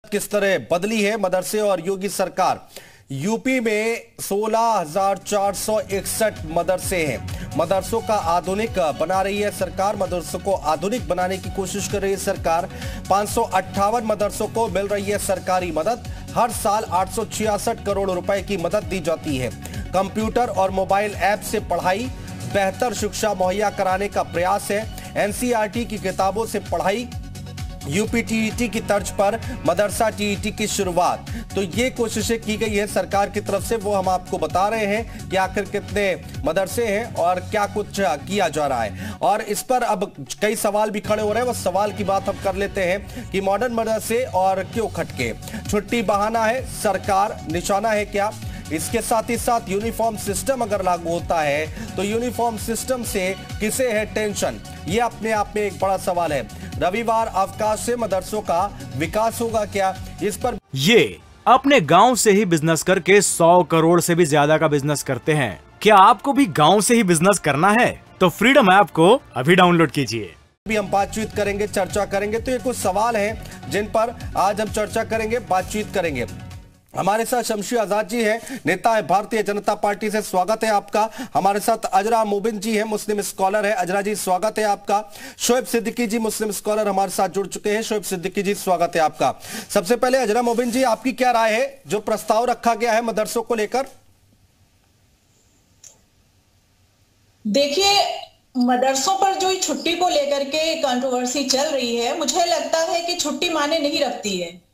किस तरह बदली है मदरसे और योगी सरकार। यूपी में 16,461 मदरसे हैं। मदरसों का आधुनिक बना रही है सरकार। मदरसों को आधुनिक बनाने की कोशिश कर रही है सरकार। 558 मदरसों को मिल रही है सरकारी मदद। हर साल 866 करोड़ रुपए की मदद दी जाती है। कंप्यूटर और मोबाइल ऐप से पढ़ाई, बेहतर शिक्षा मुहैया कराने का प्रयास है। एनसीईआरटी की किताबों से पढ़ाई, यूपी टीईटी की तर्ज पर मदरसा टीईटी की शुरुआत। तो ये कोशिशें की गई है सरकार की तरफ से, वो हम आपको बता रहे हैं कि आखिर कितने मदरसे हैं और क्या कुछ किया जा रहा है। और इस पर अब कई सवाल भी खड़े हो रहे हैं, वो सवाल की बात हम कर लेते हैं कि मॉडर्न मदरसे और क्यों खटके। छुट्टी बहाना है, सरकार निशाना है क्या? इसके साथ ही साथ यूनिफॉर्म सिस्टम अगर लागू होता है तो यूनिफॉर्म सिस्टम से किसे है टेंशन? यह अपने आप में एक बड़ा सवाल है। रविवार अवकाश से मदरसों का विकास होगा क्या? इस पर ये अपने गांव से ही बिजनेस करके 100 करोड़ से भी ज्यादा का बिजनेस करते हैं। क्या आपको भी गांव से ही बिजनेस करना है? तो फ्रीडम ऐप को अभी डाउनलोड कीजिए। भी हम बातचीत करेंगे, चर्चा करेंगे। तो ये कुछ सवाल हैं जिन पर आज हम चर्चा करेंगे, बातचीत करेंगे। हमारे साथ शमशी आजाद जी हैं, नेता है भारतीय जनता पार्टी से, स्वागत है आपका। हमारे साथ अजरा मोबिन जी हैं, मुस्लिम स्कॉलर है। अजरा जी स्वागत है आपका। शोएब सिद्दीकी जी मुस्लिम स्कॉलर हमारे साथ जुड़ चुके हैं। शोएब सिद्दीकी जी स्वागत है आपका। सबसे पहले अजरा मोबिन जी, आपकी क्या राय है जो प्रस्ताव रखा गया है मदरसों को लेकर? देखिए, मदरसों पर जो छुट्टी को लेकर के कंट्रोवर्सी चल रही है, मुझे लगता है कि छुट्टी माने नहीं रखती है।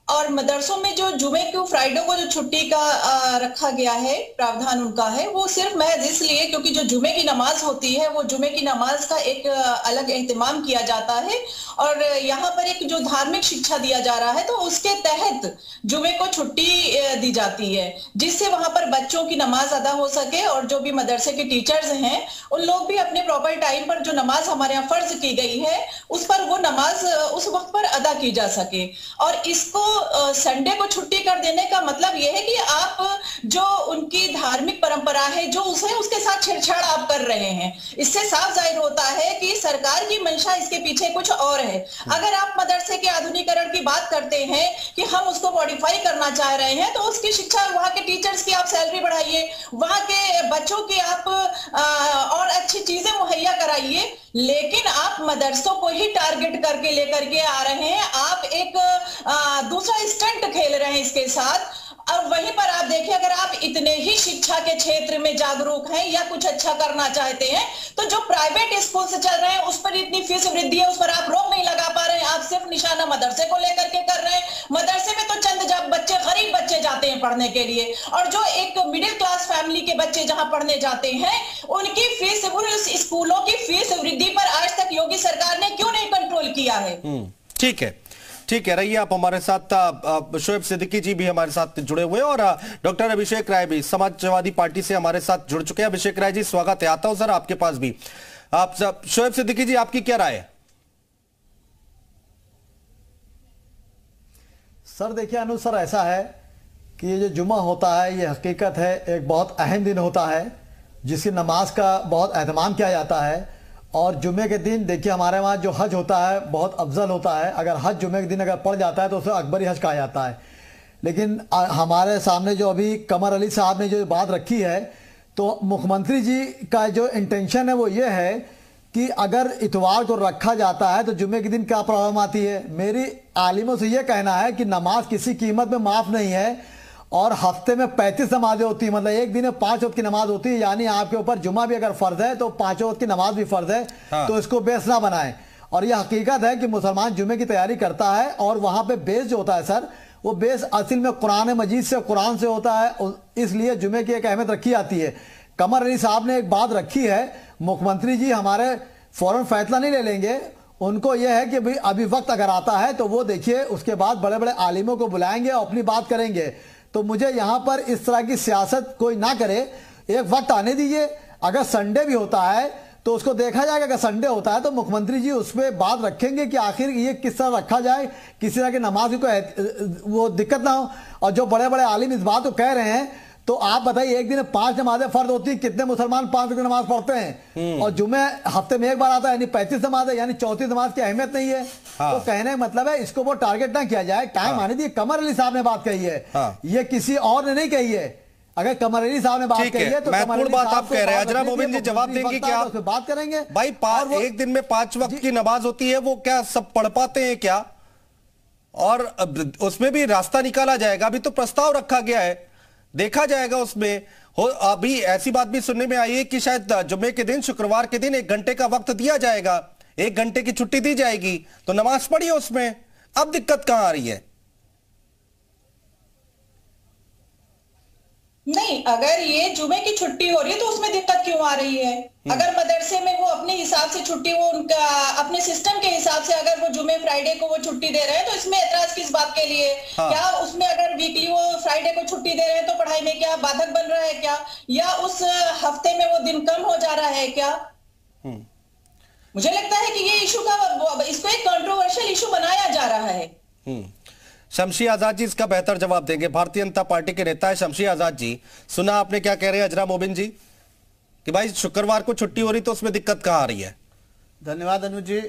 और मदरसों में जो जुमे को, फ्राइडे को जो छुट्टी का रखा गया है, प्रावधान उनका है, वो सिर्फ महज इसलिए क्योंकि जो जुमे की नमाज होती है, वो जुमे की नमाज का एक अलग एहतमाम किया जाता है और यहाँ पर एक जो धार्मिक शिक्षा दिया जा रहा है, तो उसके तहत जुमे को छुट्टी दी जाती है, जिससे वहां पर बच्चों की नमाज अदा हो सके और जो भी मदरसे के टीचर्स हैं उन लोग भी अपने प्रॉपर टाइम पर जो नमाज हमारे यहाँ फर्ज की गई है उस पर वो नमाज उस वक्त पर अदा की जा सके। और इसको संडे को छुट्टी कर देने का मतलब यह है कि आप जो उनकी धार्मिक परंपरा है जो उसे उसके साथ छेड़छाड़ आप कर रहे हैं। इससे साफ जाहिर होता है कि सरकार की मंशा इसके पीछे कुछ और है। अगर आप मदरसे के आधुनिकीकरण की बात करते हैं कि हम उसको मॉडिफाई करना चाह रहे हैं, तो उसकी शिक्षा, वहां के टीचर्स की आप सैलरी बढ़ाइए, वहां के बच्चों की आप और अच्छी चीजें मुहैया कराइए, लेकिन आप मदरसों को ही टारगेट करके लेकर के आ रहे हैं। आप एक दूसरा स्टंट खेल रहे हैं इसके साथ। और वहीं पर आप देखिए, अगर आप इतने ही शिक्षा के क्षेत्र में जागरूक हैं या कुछ अच्छा करना चाहते हैं, तो जो प्राइवेट स्कूल से चल रहे हैं उस पर इतनी फीस वृद्धि है, उस पर आप रोक नहीं लगा पा रहे हैं। आप सिर्फ निशाना मदरसे को लेकर के कर रहे हैं। मदरसे में तो चंद बच्चे, गरीब बच्चे जाते हैं पढ़ने के लिए, और जो एक मिडिल क्लास फैमिली के बच्चे जहां पढ़ने जाते हैं उनकी फीस, उस स्कूलों की फीस वृद्धि पर आज तक योगी सरकार ने क्यों नहीं कंट्रोल किया है? ठीक है, ठीक है, रहिए आप हमारे साथ। शोएब सिद्दीकी जी भी हमारे साथ जुड़े हुए हैं और डॉक्टर अभिषेक राय भी समाजवादी पार्टी से हमारे साथ जुड़ चुके हैं। अभिषेक राय जी स्वागत है। आता हूं सर आपके पास भी। आप शोएब सिद्दीकी जी, आपकी क्या राय है? सर देखिए अनु सर, ऐसा है कि ये जो जुमा होता है ये हकीकत है एक बहुत अहम दिन होता है जिसकी नमाज का बहुत एहतमाम किया जाता है। और जुमे के दिन देखिए हमारे वहाँ जो हज होता है बहुत अफजल होता है। अगर हज जुमे के दिन अगर पड़ जाता है तो उसे अकबरी हज कहा जाता है। लेकिन हमारे सामने जो अभी कमर अली साहब ने जो बात रखी है, तो मुख्यमंत्री जी का जो इंटेंशन है वो ये है कि अगर इतवार को रखा जाता है तो जुमे के दिन क्या प्रॉब्लम आती है। मेरी आलिमों से ये कहना है कि नमाज किसी कीमत में माफ़ नहीं है और हफ्ते में 35 नमाजें होती है, मतलब एक दिन में 5 वक्त की नमाज होती है। यानी आपके ऊपर जुमा भी अगर फर्ज है तो 5 वक्त की नमाज भी फर्ज है। हाँ। तो इसको बेस ना बनाएं। और यह हकीकत है कि मुसलमान जुमे की तैयारी करता है और वहां पे बेस जो होता है सर, वो बेस असल में कुरान मजीद से, कुरान से होता है, इसलिए जुमे की एक अहमियत रखी जाती है। कमर अली साहब ने एक बात रखी है, मुख्यमंत्री जी हमारे फौरन फैसला नहीं ले लेंगे। उनको यह है कि भाई अभी वक्त अगर आता है तो वो देखिए उसके बाद बड़े बड़े आलिमों को बुलाएंगे और अपनी बात करेंगे। तो मुझे यहाँ पर इस तरह की सियासत कोई ना करे, एक वक्त आने दीजिए। अगर संडे भी होता है तो उसको देखा जाएगा। अगर संडे होता है तो मुख्यमंत्री जी उस पर बात रखेंगे कि आखिर ये किस तरह रखा जाए, किसी तरह की नमाज को वो दिक्कत ना हो। और जो बड़े बड़े आलिम इस बात को कह रहे हैं तो आप बताइए, एक दिन में 5 नमाजें फर्ज होती है, कितने मुसलमान 5 वक्त की नमाज पढ़ते हैं? और जुमे हफ्ते में एक बार आता है, यानी 35 नमाज है, यानी 34 नमाज की अहमियत नहीं है। तो कहने का मतलब है इसको वो टारगेट ना किया जाए। टाइम आने दीजिए। कमर अली साहब ने बात कही है, ये किसी और ने नहीं कही है। अगर कमर अली साहब ने बात कही है तो महत्वपूर्ण बात आप कह रहे हैं। अजरा मोमिन जी जवाब देंगे क्या? आप बात करेंगे भाई, एक दिन में 5 वक्त की नमाज होती है, वो क्या सब पढ़ पाते हैं क्या? और उसमें भी रास्ता निकाला जाएगा। अभी तो प्रस्ताव रखा गया है, देखा जाएगा उसमें। अभी ऐसी बात भी सुनने में आई है कि शायद जुम्मे के दिन, शुक्रवार के दिन 1 घंटे का वक्त दिया जाएगा, 1 घंटे की छुट्टी दी जाएगी, तो नमाज पढ़िए उसमें। अब दिक्कत कहां आ रही है? नहीं, अगर ये जुमे की छुट्टी हो रही है तो उसमें दिक्कत क्यों आ रही है? अगर मदरसे में वो अपने हिसाब से छुट्टी, वो उनका अपने सिस्टम के हिसाब से अगर वो जुमे फ्राइडे को वो छुट्टी दे रहे हैं तो इसमें एतराज किस बात के लिए? क्या उसमें अगर वीकली वो फ्राइडे को छुट्टी दे रहे हैं तो पढ़ाई में क्या बाधक बन रहा है क्या? या उस हफ्ते में वो दिन कम हो जा रहा है क्या? मुझे लगता है कि ये इशू का, इसको एक कंट्रोवर्शियल इशू बनाया जा रहा है। शमशी आजाद जी इसका बेहतर जवाब देंगे। भारतीय जनता पार्टी के नेता है शमशी आजाद जी, सुना आपने क्या कह रहे हैं अजरा मोबिन जी कि भाई शुक्रवार को छुट्टी हो रही तो उसमें दिक्कत कहां आ रही है? धन्यवाद अनुज जी।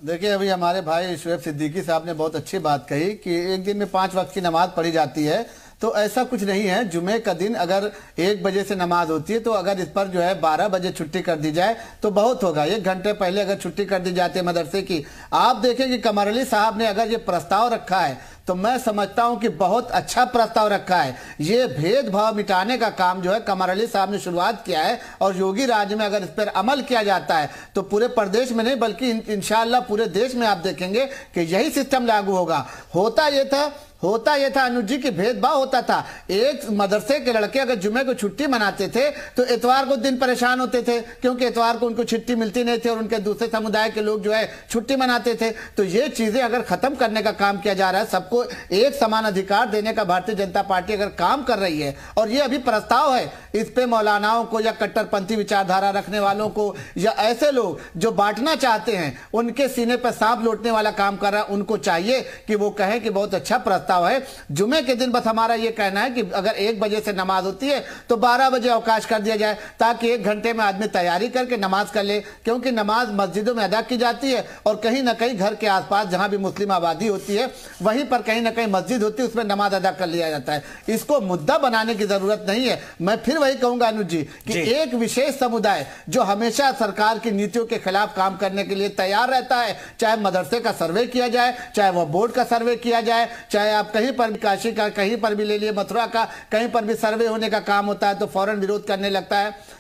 देखिए, अभी हमारे भाई शुएब सिद्दीकी साहब ने बहुत अच्छी बात कही कि एक दिन में 5 वक्त की नमाज पढ़ी जाती है, तो ऐसा कुछ नहीं है। जुमे का दिन अगर 1 बजे से नमाज होती है तो अगर इस पर जो है 12 बजे छुट्टी कर दी जाए तो बहुत होगा। 1 घंटे पहले अगर छुट्टी कर दी जाती है मदरसे की। आप देखें कि कमर अली साहब ने अगर ये प्रस्ताव रखा है तो मैं समझता हूं कि बहुत अच्छा प्रस्ताव रखा है। ये भेदभाव मिटाने का काम जो है कमर अली साहब ने शुरुआत किया है, और योगी राज में अगर इस पर अमल किया जाता है तो पूरे प्रदेश में नहीं बल्कि इंशाअल्लाह पूरे देश में आप देखेंगे कि यही सिस्टम लागू होगा। होता यह था अनुज जी की भेदभाव होता था। एक मदरसे के लड़के अगर जुमे को छुट्टी मनाते थे तो इतवार को दिन परेशान होते थे, क्योंकि इतवार को उनको छुट्टी मिलती नहीं थी और उनके दूसरे समुदाय के लोग जो है छुट्टी मनाते थे। तो ये चीजें अगर खत्म करने का काम किया जा रहा है, सबको एक समान अधिकार देने का भारतीय जनता पार्टी अगर काम कर रही है, और ये अभी प्रस्ताव है, इस पे मौलानाओं को या कट्टरपंथी विचारधारा रखने वालों को या ऐसे लोग जो बांटना चाहते हैं उनके सीने पर सांप लौटने वाला काम कर रहा है, उनको चाहिए कि वो कहें कि बहुत अच्छा प्रस्ताव है। जुमे के दिन बस हमारा यह कहना है कि अगर 1 बजे से नमाज होती है तो 12 बजे अवकाश कर दिया जाए, ताकि 1 घंटे में आदमी तैयारी करके नमाज कर ले, क्योंकि नमाज मस्जिदों में अदा की जाती है और कहीं ना कहीं घर के आसपास जहां भी मुस्लिम आबादी होती है वहीं पर कहीं ना कहीं मस्जिद होती है, उसमें नमाज अदा कर लिया जाता है। इसको मुद्दा बनाने की जरूरत नहीं है। मैं फिर वही कहूंगा अनुज जी कि एक विशेष समुदाय जो हमेशा सरकार की नीतियों के खिलाफ काम करने के लिए तैयार रहता है, चाहे मदरसे का सर्वे किया जाए, चाहे वह बोर्ड का सर्वे किया जाए, चाहे आप कहीं पर काशी का कहीं पर भी ले लिए, मथुरा का कहीं पर भी सर्वे होने का काम होता है तो फौरन विरोध करने लगता है।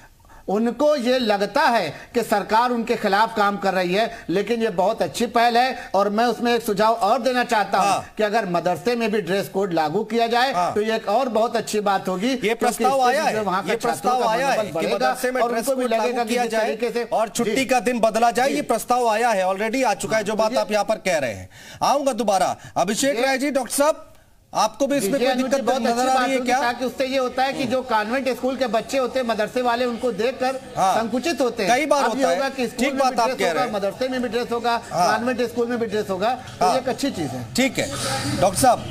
उनको ये लगता है कि सरकार उनके खिलाफ काम कर रही है, लेकिन ये बहुत अच्छी पहल है। और मैं उसमें एक सुझाव और देना चाहता हूं कि अगर मदरसे में भी ड्रेस कोड लागू किया जाए तो ये एक और बहुत अच्छी बात होगी। ये प्रस्ताव आया है, ये प्रस्ताव आया है कि मदरसे में ड्रेस कोड लागू किया जाए और छुट्टी का दिन बदला जाए। ये प्रस्ताव आया है, ऑलरेडी आ चुका है, जो बात आप यहाँ पर कह रहे हैं। आऊंगा दोबारा। अभिषेक राय जी, डॉक्टर साहब, आपको भी इसमें कोई दिक्कत नजर आ रही है क्या? ताकि उससे ये होता है कि जो कॉन्वेंट स्कूल के बच्चे होते हैं, मदरसे वाले, उनको देखकर संकुचित होते हैं। कई बार होता है कि ठीक बात आप कह रहे हैं, मदरसे में भी ड्रेस होगा, कॉन्वेंट स्कूल में भी ड्रेस होगा, तो ये एक अच्छी चीज है। ठीक है डॉक्टर साहब।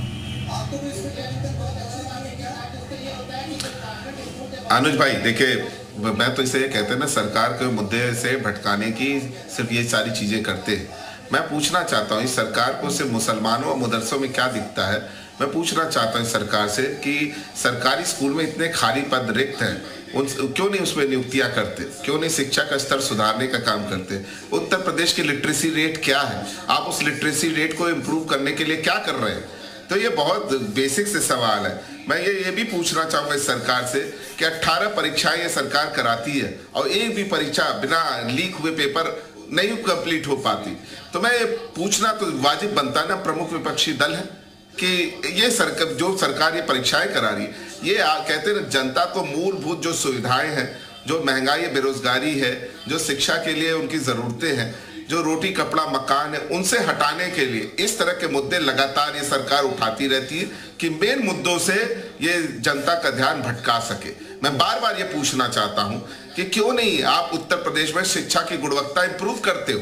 अनुज भाई देखिए, मैं तो इसे कहते हैं ना, सरकार के मुद्दे से भटकाने की सिर्फ ये सारी चीजें करते हैं। मैं पूछना चाहता हूँ इस सरकार को सिर्फ मुसलमानों और मदरसों में क्या दिखता है? मैं पूछना चाहता हूँ सरकार से कि सरकारी स्कूल में इतने खाली पद रिक्त हैं, क्यों नहीं उसमें नियुक्तियां करते? क्यों नहीं शिक्षा का स्तर सुधारने का काम करते? उत्तर प्रदेश की लिटरेसी रेट क्या है? आप उस लिटरेसी रेट को इम्प्रूव करने के लिए क्या कर रहे हैं? तो ये बहुत बेसिक से सवाल है। मैं ये भी पूछना चाहूँगा इस सरकार से कि 18 परीक्षाएं ये सरकार कराती है और एक भी परीक्षा बिना लीक हुए पेपर नहीं कंप्लीट हो पाती। तो मैं पूछना तो वाजिब बनता है ना, प्रमुख विपक्षी दल है, कि ये सरकार ये परीक्षाएं करा रही है, ये कहते हैं जनता को मूलभूत जो सुविधाएं हैं, जो महंगाई बेरोजगारी है, जो शिक्षा के लिए उनकी जरूरतें हैं, जो रोटी कपड़ा मकान है, उनसे हटाने के लिए इस तरह के मुद्दे लगातार ये सरकार उठाती रहती है कि मेन मुद्दों से ये जनता का ध्यान भटका सके। मैं बार बार ये पूछना चाहता हूं कि क्यों नहीं आप उत्तर प्रदेश में शिक्षा की गुणवत्ता इंप्रूव करते हो?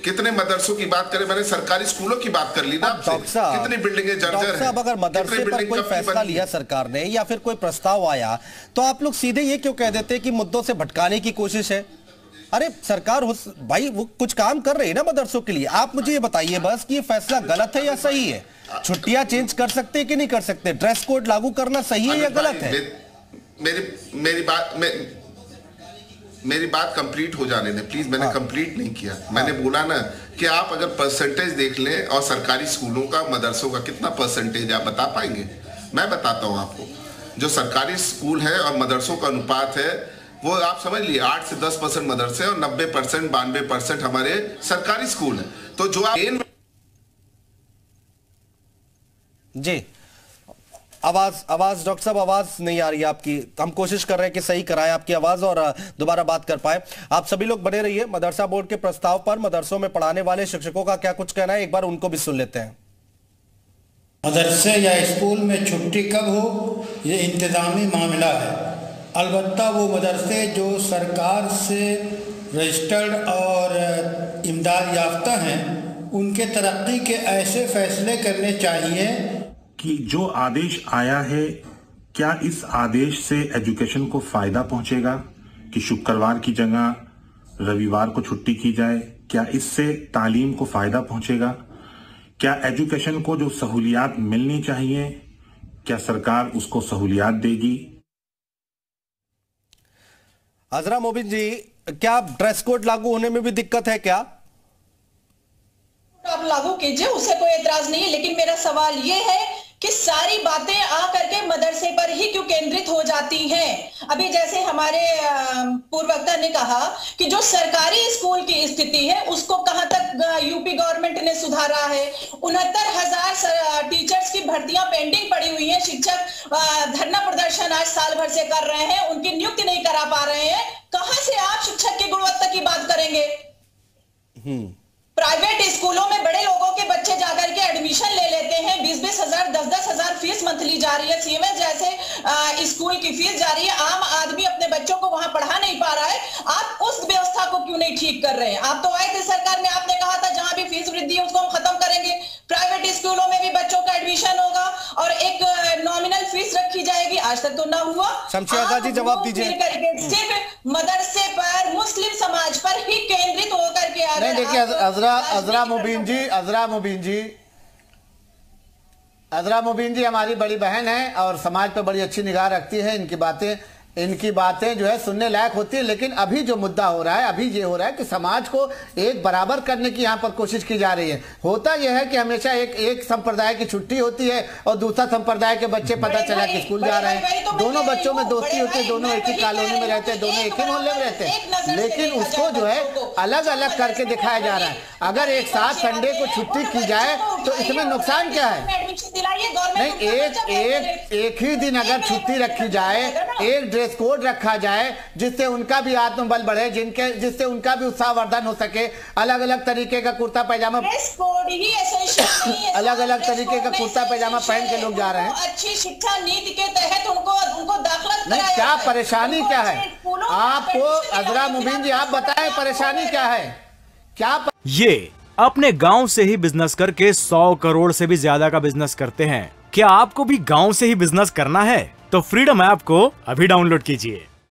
कितने मदरसों की बात करें, मैंने सरकारी स्कूलों की बात कर ली ना आपसे, कितनी बिल्डिंगें जर्जर हैं। अगर मदरसे पर कोई फैसला लिया सरकार ने या फिर कोई प्रस्ताव आया तो आप लोग सीधे ये क्यों कह देते कि मुद्दों से भटकाने की कोशिश है? अरे सरकार भाई वो कुछ काम कर रही है ना मदरसों के लिए। आप मुझे ये बताइए बस कि ये फैसला गलत है या सही है? छुट्टियां चेंज कर सकते हैं कि नहीं कर सकते? ड्रेस कोड लागू करना सही है या गलत है? मेरी बात कंप्लीट हो जाने दें प्लीज। मैंने कंप्लीट नहीं किया। मैंने बोला ना कि आप अगर परसेंटेज देख लें और सरकारी स्कूलों का मदरसों का कितना परसेंटेज आप बता पाएंगे? मैं बताता हूं आपको। जो सरकारी स्कूल है और मदरसों का अनुपात है वो आप समझ लिए 8 से 10% मदरसे और 90% 92% हमारे सरकारी स्कूल है। तो जो आप जी आवाज डॉक्टर साहब आवाज नहीं आ रही है आपकी। हम कोशिश कर रहे हैं कि सही कराएं आपकी आवाज और दोबारा बात कर पाए। आप सभी लोग बने रहिए। मदरसा बोर्ड के प्रस्ताव पर मदरसों में पढ़ाने वाले शिक्षकों का क्या कुछ कहना है, एक बार उनको भी सुन लेते हैं। मदरसे या स्कूल में छुट्टी कब हो ये इंतजामी मामला है। अलबत्ता वो मदरसे जो सरकार से रजिस्टर्ड और इमदाद याफ्ता हैं उनके तरक्की के ऐसे फैसले करने चाहिए कि जो आदेश आया है क्या इस आदेश से एजुकेशन को फायदा पहुंचेगा कि शुक्रवार की जगह रविवार को छुट्टी की जाए? क्या इससे तालीम को फायदा पहुंचेगा? क्या एजुकेशन को जो सहूलियात मिलनी चाहिए क्या सरकार उसको सहूलियात देगी? अजरा मोबिन जी, क्या ड्रेस कोड लागू होने में भी दिक्कत है क्या? आप लागू कीजिए, उससे कोई एतराज नहीं है, लेकिन मेरा सवाल यह है कि सारी बातें आकर के मदरसे पर ही क्यों केंद्रित हो जाती हैं? अभी जैसे हमारे पूर्ववक्ता ने कहा कि जो सरकारी स्कूल की स्थिति है उसको कहां तक यूपी गवर्नमेंट ने सुधारा है। 69,000 टीचर्स की भर्तियां पेंडिंग पड़ी हुई हैं। शिक्षक धरना प्रदर्शन आज साल भर से कर रहे हैं, उनकी नियुक्ति नहीं करा पा रहे हैं। कहां से आप शिक्षक की गुणवत्ता की बात करेंगे? प्राइवेट स्कूलों में बड़े लोगों के बच्चे जाकर के एडमिशन ले लेते हैं। 20-20 हजार 10-10 हजार फीस मंथली जा रही है। सीएमएस जैसे स्कूल की फीस जा रही है। आम आदमी अपने बच्चों को वहां पढ़ा नहीं पा रहा है। आप उस व्यवस्था को क्यों नहीं ठीक कर रहे हैं? आप तो आए थे सरकार में, आपने कहा था जहां भी फीस वृद्धि है उसको हम खत्म करेंगे, प्राइवेट स्कूलों में भी बच्चों का एडमिशन होगा और एक नॉमिनल फीस रखी जाएगी। आज तक तो ना हुआ। शमशेर जी जवाब दीजिए। सिर्फ मदरसे पर, मुस्लिम समाज पर ही केंद्रित होकर के देखिए अजरा मुबीन जी हमारी बड़ी बहन है और समाज पर बड़ी अच्छी निगाह रखती है। इनकी बातें जो है सुनने लायक होती है। लेकिन अभी जो मुद्दा हो रहा है, अभी ये हो रहा है कि समाज को एक बराबर करने की यहाँ पर कोशिश की जा रही है। होता यह है कि हमेशा एक संप्रदाय की छुट्टी होती है और दूसरा संप्रदाय के बच्चे पता चला कि स्कूल जा रहे हैं। दोनों बच्चों में दोस्ती होती है, दोनों एक ही कॉलोनी में रहते हैं, दोनों एक ही मोहल्ले में रहते हैं, लेकिन उसको जो है अलग अलग करके दिखाया जा रहा है। अगर एक साथ संडे को छुट्टी की जाए तो इसमें नुकसान क्या है? नहीं, एक ही दिन अगर छुट्टी रखी जाए, एक ड्रेस कोड रखा जाए जिससे उनका भी आत्मबल बढ़े, जिससे उनका भी उत्साहवर्धन हो सके। अलग अलग तरीके का कुर्ता पैजामा, अलग अलग तरीके का कुर्ता पैजामा पहन के लोग जा रहे हैं। अच्छी शिक्षा नीति के तहत उनको दाखिला नहीं, क्या परेशानी क्या है आपको? अजरा मुबीन जी आप बताएं परेशानी क्या है? क्या ये अपने गांव से ही बिजनेस करके 100 करोड़ से भी ज्यादा का बिजनेस करते हैं। क्या आपको भी गांव से ही बिजनेस करना है? तो फ्रीडम ऐप को अभी डाउनलोड कीजिए।